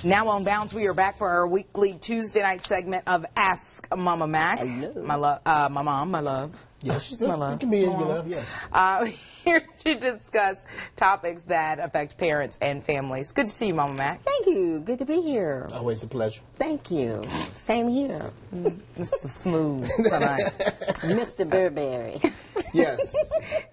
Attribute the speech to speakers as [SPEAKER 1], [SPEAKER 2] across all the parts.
[SPEAKER 1] Now on Bounce, we are back for our weekly Tuesday night segment of Ask Mama Mack. My mom, my love.
[SPEAKER 2] Yes,
[SPEAKER 1] she's my love.
[SPEAKER 2] It can be in your love, yes.
[SPEAKER 1] Here to discuss topics that affect parents and families. Good to see you, Mama Mack.
[SPEAKER 3] Thank you. Good to be here.
[SPEAKER 2] Always a pleasure.
[SPEAKER 3] Thank you. Same here.
[SPEAKER 1] Mr. Smooth tonight.
[SPEAKER 3] Mr. Burberry.
[SPEAKER 2] Yes.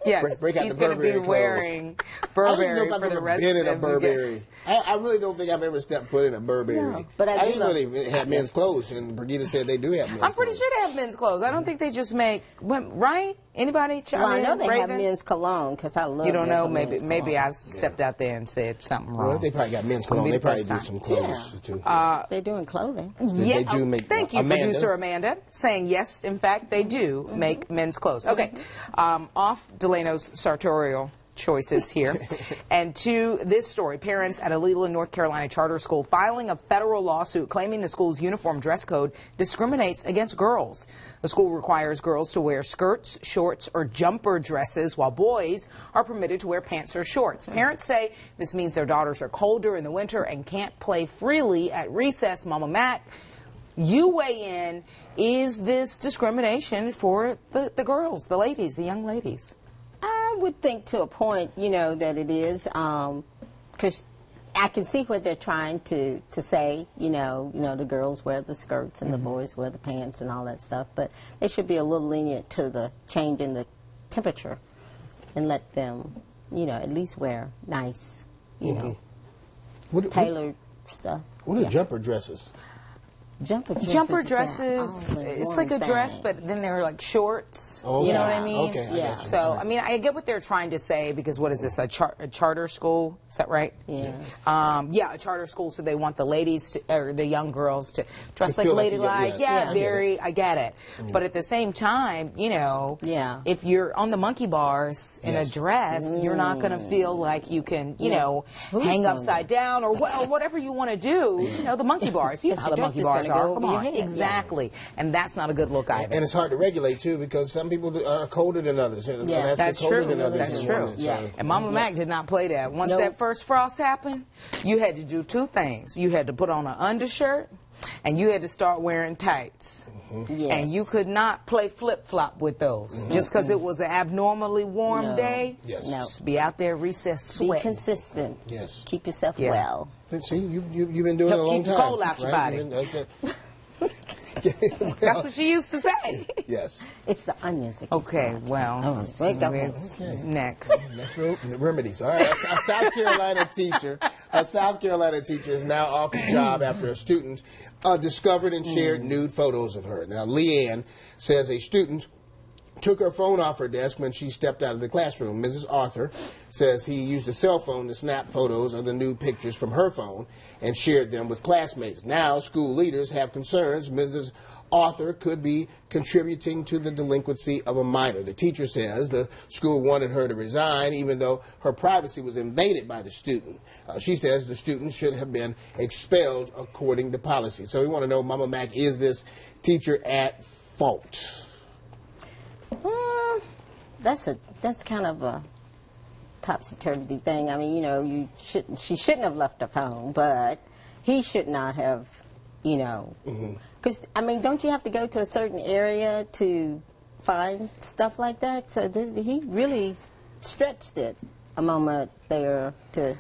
[SPEAKER 1] Yes,
[SPEAKER 2] break out
[SPEAKER 1] he's
[SPEAKER 2] the
[SPEAKER 1] going to be
[SPEAKER 2] Burberry
[SPEAKER 1] wearing Burberry for the rest
[SPEAKER 2] been in a
[SPEAKER 1] of the
[SPEAKER 2] Burberry. I really don't think I've ever stepped foot in a Burberry.
[SPEAKER 3] No, but I
[SPEAKER 2] didn't really have men's clothes, and Brigitte said they do have men's clothes.
[SPEAKER 1] I'm pretty sure they have men's clothes. I don't think they just make, right? Anybody?
[SPEAKER 3] Well, I know they
[SPEAKER 1] Raven?
[SPEAKER 3] have men's cologne because I love.
[SPEAKER 1] You don't know?
[SPEAKER 3] men's
[SPEAKER 1] Maybe
[SPEAKER 3] cologne.
[SPEAKER 1] I stepped out there and said something wrong.
[SPEAKER 2] Well, they probably got men's clothes. They probably do some clothes too.
[SPEAKER 3] They're doing clothing.
[SPEAKER 2] They do make.
[SPEAKER 1] Thank you,
[SPEAKER 2] Amanda.
[SPEAKER 1] producer Amanda, saying yes. In fact, they do make men's clothes. Okay, off Delano's sartorial choices here, and to this story: parents at a Leland, North Carolina charter school filing a federal lawsuit claiming the school's uniform dress code discriminates against girls. The school requires girls to wear skirts, shorts, or jumper dresses, while boys are permitted to wear pants or shorts. Parents say this means their daughters are colder in the winter and can't play freely at recess. Mama Mack, you weigh in. Is this discrimination for the girls, the ladies, the young ladies?
[SPEAKER 3] I would think to a point, that it is, because I can see what they're trying to say. The girls wear the skirts and the boys wear the pants and all that stuff. But they should be a little lenient to the change in the temperature, and let them, at least wear nice, tailored stuff.
[SPEAKER 2] What are jumper dresses?
[SPEAKER 3] Jumper
[SPEAKER 1] dresses, it's like a dress, but then they're like shorts.
[SPEAKER 2] Oh,
[SPEAKER 1] you know what I mean?
[SPEAKER 2] Okay.
[SPEAKER 3] Yeah.
[SPEAKER 1] So, I mean, I get what they're trying to say, because what is this, a charter school? Is that right?
[SPEAKER 3] Yeah.
[SPEAKER 1] Yeah, a charter school, so they want the ladies, or the young girls to dress like
[SPEAKER 2] feel like
[SPEAKER 1] ladylike.
[SPEAKER 2] yes.
[SPEAKER 1] I get it. But at the same time, if you're on the monkey bars in a dress, you're not going to feel like you can, hang upside down or whatever you want to do. The monkey bars. You know how the monkey bars are. Come on. Exactly. And that's not a good look either.
[SPEAKER 2] And it's hard to regulate, too, because some people are colder than others.
[SPEAKER 3] Yeah,
[SPEAKER 1] that's true.
[SPEAKER 2] That's
[SPEAKER 1] true. And Mama Mack did not play that. Once that first frost happened, you had to do two things. You had to put on an undershirt, and you had to start wearing tights.
[SPEAKER 3] Yes.
[SPEAKER 1] And you could not play flip-flop with those. Just because it was an abnormally warm day.
[SPEAKER 2] Yes.
[SPEAKER 3] No.
[SPEAKER 1] Just be out there recess sweating.
[SPEAKER 3] Be consistent.
[SPEAKER 2] Yes.
[SPEAKER 3] Keep yourself well.
[SPEAKER 2] See, you've been doing it a long time.
[SPEAKER 1] Keep the cold out your body. That's what she used to say.
[SPEAKER 2] Yes.
[SPEAKER 3] It's the onions.
[SPEAKER 1] Okay, well,
[SPEAKER 3] Next.
[SPEAKER 1] next.
[SPEAKER 2] Remedies. All right. A South Carolina teacher is now off the job after a student discovered and shared nude photos of her. Now, Leanne says a student took her phone off her desk when she stepped out of the classroom. Mrs. Arthur says he used a cell phone to snap photos of the nude pictures from her phone and shared them with classmates. Now, school leaders have concerns Mrs. Arthur could be contributing to the delinquency of a minor. The teacher says the school wanted her to resign even though her privacy was invaded by the student. She says the student should have been expelled according to policy. So we want to know, Mama Mack, is this teacher at fault?
[SPEAKER 3] That's kind of a topsy-turvy thing. I mean, she shouldn't have left her phone, but he should not have, because, I mean, don't you have to go to a certain area to find stuff like that? So he really stretched it a moment there to...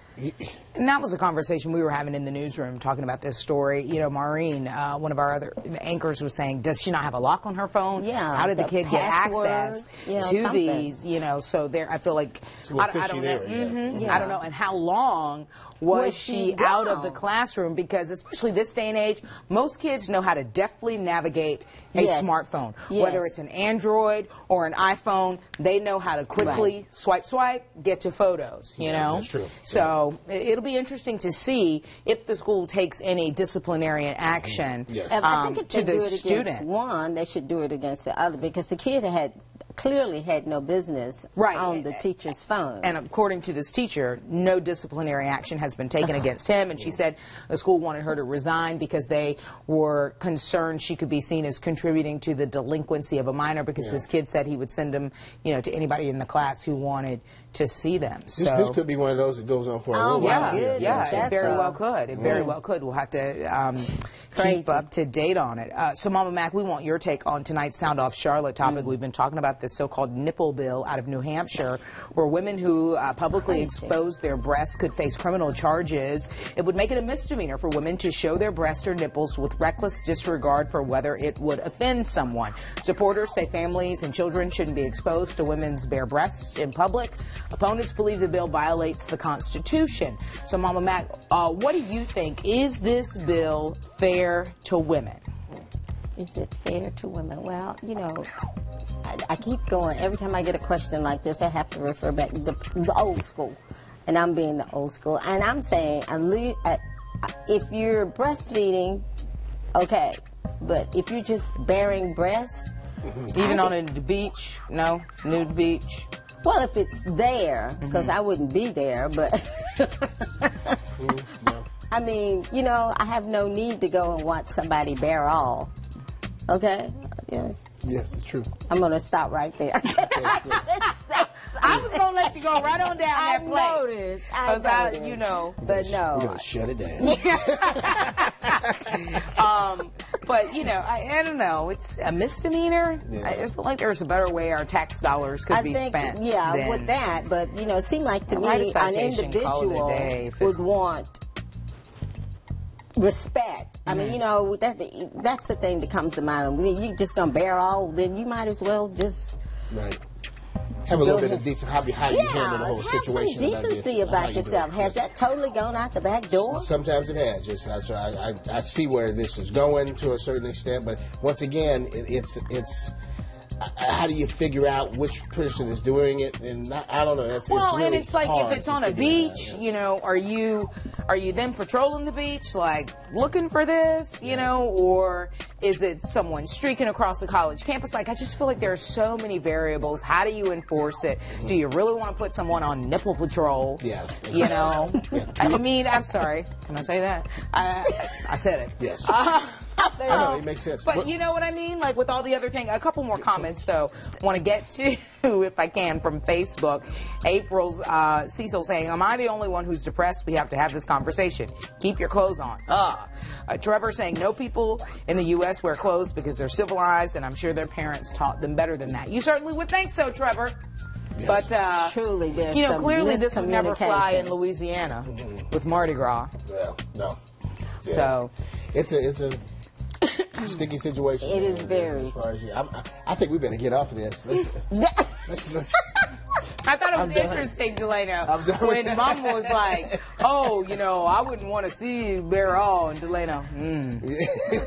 [SPEAKER 1] And that was a conversation we were having in the newsroom talking about this story. Maureen, one of our other anchors, was saying, does she not have a lock on her phone?
[SPEAKER 3] Yeah.
[SPEAKER 1] How did the kid get access to
[SPEAKER 3] something.
[SPEAKER 1] these? So there, I feel like, I don't know. I don't know. And how long was she out of the classroom? Because especially this day and age, most kids know how to deftly navigate a smartphone. Whether it's an Android or an iPhone, they know how to quickly swipe, get to photos,
[SPEAKER 2] That's true.
[SPEAKER 1] So it'll be interesting to see if the school takes any disciplinary action
[SPEAKER 3] I think if
[SPEAKER 1] to
[SPEAKER 3] they
[SPEAKER 1] the
[SPEAKER 3] do it
[SPEAKER 1] student.
[SPEAKER 3] against one, they should do it against the other, because the kid clearly had no business on the teacher's phone.
[SPEAKER 1] And according to this teacher, no disciplinary action has been taken against him. And she said the school wanted her to resign because they were concerned she could be seen as contributing to the delinquency of a minor, because this kid said he would send him, to anybody in the class who wanted to see them. So
[SPEAKER 2] This could be one of those that goes on for a little
[SPEAKER 1] yeah,
[SPEAKER 2] while.
[SPEAKER 1] yeah, it
[SPEAKER 3] That's
[SPEAKER 1] very well could. It very well could. We'll have to keep up to date on it. So, Mama Mack, we want your take on tonight's Sound Off Charlotte topic. We've been talking about this so-called nipple bill out of New Hampshire, where women who publicly expose their breasts could face criminal charges. It would make it a misdemeanor for women to show their breasts or nipples with reckless disregard for whether it would offend someone. Supporters say families and children shouldn't be exposed to women's bare breasts in public. Opponents believe the bill violates the Constitution. So, Mama Mack, what do you think? Is this bill fair to women?
[SPEAKER 3] Is it fair to women? Well, you know, I keep going. Every time I get a question like this, I have to refer back to the old school. And I'm being the old school. And I'm saying, if you're breastfeeding, okay. But if you're just bearing breasts,
[SPEAKER 1] Even on the beach? No? Nude beach?
[SPEAKER 3] well, if it's there, because I wouldn't be there, but I mean, you know, I have no need to go and watch somebody bare all. Okay? Yes.
[SPEAKER 2] Yes, it's true.
[SPEAKER 3] I'm going to stop right there.
[SPEAKER 1] I was going to let you go right on down that plate.
[SPEAKER 3] I
[SPEAKER 1] Because
[SPEAKER 3] noticed.
[SPEAKER 1] you know.
[SPEAKER 3] But
[SPEAKER 2] We're
[SPEAKER 3] no.
[SPEAKER 2] going to shut it down.
[SPEAKER 1] But, you know, I don't know. It's a misdemeanor.
[SPEAKER 2] Yeah.
[SPEAKER 1] I feel like there's a better way our tax dollars could be spent.
[SPEAKER 3] Yeah,
[SPEAKER 1] than
[SPEAKER 3] with that. But, you know, it seemed like to
[SPEAKER 1] write a
[SPEAKER 3] me an
[SPEAKER 1] citation, call it a
[SPEAKER 3] individual
[SPEAKER 1] day if
[SPEAKER 3] would
[SPEAKER 1] it's-
[SPEAKER 3] want respect. I mean, you know, that's the thing that comes to mind. When you're just going to bear all, then you might as well just...
[SPEAKER 2] Right. Have a little bit of decent, how you handle the whole
[SPEAKER 3] have
[SPEAKER 2] situation.
[SPEAKER 3] some decency about yourself. Has that totally gone out the back door?
[SPEAKER 2] Sometimes it has. Just I see where this is going to a certain extent, but once again, it's how do you figure out which person is doing it? And I don't know. It's really
[SPEAKER 1] and it's like
[SPEAKER 2] hard
[SPEAKER 1] if it's
[SPEAKER 2] to
[SPEAKER 1] on a
[SPEAKER 2] figure it out,
[SPEAKER 1] beach,
[SPEAKER 2] yes.
[SPEAKER 1] you know, are you then patrolling the beach, like looking for this, you know, or is it someone streaking across the college campus? Like, I just feel like there are so many variables. How do you enforce it? Do you really want to put someone on nipple patrol?
[SPEAKER 2] Yeah.
[SPEAKER 1] You know, I mean, I'm sorry. Can I say that? I said it.
[SPEAKER 2] Yes. I know, it makes sense.
[SPEAKER 1] But you know what I mean? Like with all the other things. A couple more comments, though, want to get to, if I can, from Facebook. April's Cecil saying, am I the only one who's depressed? We have to have this conversation. Keep your clothes on. Trevor saying, no people in the U.S. wear clothes because they're civilized, and I'm sure their parents taught them better than that. You certainly would think so, Trevor.
[SPEAKER 2] Yes.
[SPEAKER 1] But,
[SPEAKER 3] Truly, there's
[SPEAKER 1] you know,
[SPEAKER 3] some
[SPEAKER 1] clearly this would never fly in
[SPEAKER 3] miscommunication.
[SPEAKER 1] Louisiana with Mardi Gras.
[SPEAKER 2] Well, no. Yeah.
[SPEAKER 1] So...
[SPEAKER 2] It's a sticky situation.
[SPEAKER 3] It is very.
[SPEAKER 2] As far as I think we better get off of this. Let's
[SPEAKER 1] I thought it was
[SPEAKER 2] I'm done.
[SPEAKER 1] interesting, Delano,
[SPEAKER 2] I'm done
[SPEAKER 1] when
[SPEAKER 2] with
[SPEAKER 1] Mama was like, oh, you know, I wouldn't want to see you bare all, and Delano,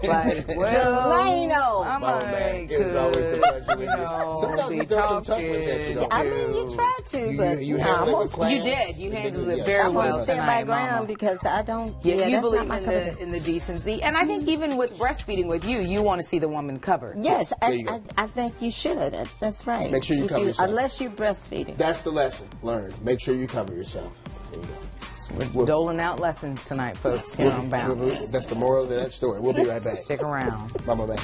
[SPEAKER 1] like, well,
[SPEAKER 3] Delano.
[SPEAKER 1] I'm
[SPEAKER 2] Mama
[SPEAKER 1] like,
[SPEAKER 2] Mack, it was always a pleasure with you. Sometimes
[SPEAKER 1] be
[SPEAKER 2] we throw some tough ones at you,
[SPEAKER 1] talking
[SPEAKER 2] though.
[SPEAKER 3] I mean, you tried to, but
[SPEAKER 2] you
[SPEAKER 3] no,
[SPEAKER 2] handled
[SPEAKER 3] I'm
[SPEAKER 2] it with class.
[SPEAKER 1] You did. You handled it
[SPEAKER 2] Yes.
[SPEAKER 1] very
[SPEAKER 3] I'm
[SPEAKER 1] well
[SPEAKER 3] gonna stand
[SPEAKER 1] tonight,
[SPEAKER 3] my ground
[SPEAKER 1] Mama.
[SPEAKER 3] because I don't.
[SPEAKER 1] Yeah, you
[SPEAKER 3] that's
[SPEAKER 1] believe
[SPEAKER 3] not
[SPEAKER 1] in
[SPEAKER 3] my cup of tea.
[SPEAKER 1] in the decency, and I think even with breastfeeding with you want to see the woman covered.
[SPEAKER 3] Yes,
[SPEAKER 2] There you go.
[SPEAKER 3] I think you should. That's right.
[SPEAKER 2] Make sure you
[SPEAKER 3] If
[SPEAKER 2] cover yourself.
[SPEAKER 3] Unless you're breastfeeding.
[SPEAKER 2] That's the lesson learned. Make sure you cover yourself. There you go.
[SPEAKER 1] We're doling out lessons tonight, folks, here on Bounce.
[SPEAKER 2] That's the moral of that story. We'll be right back.
[SPEAKER 1] Stick around.
[SPEAKER 2] Mama back.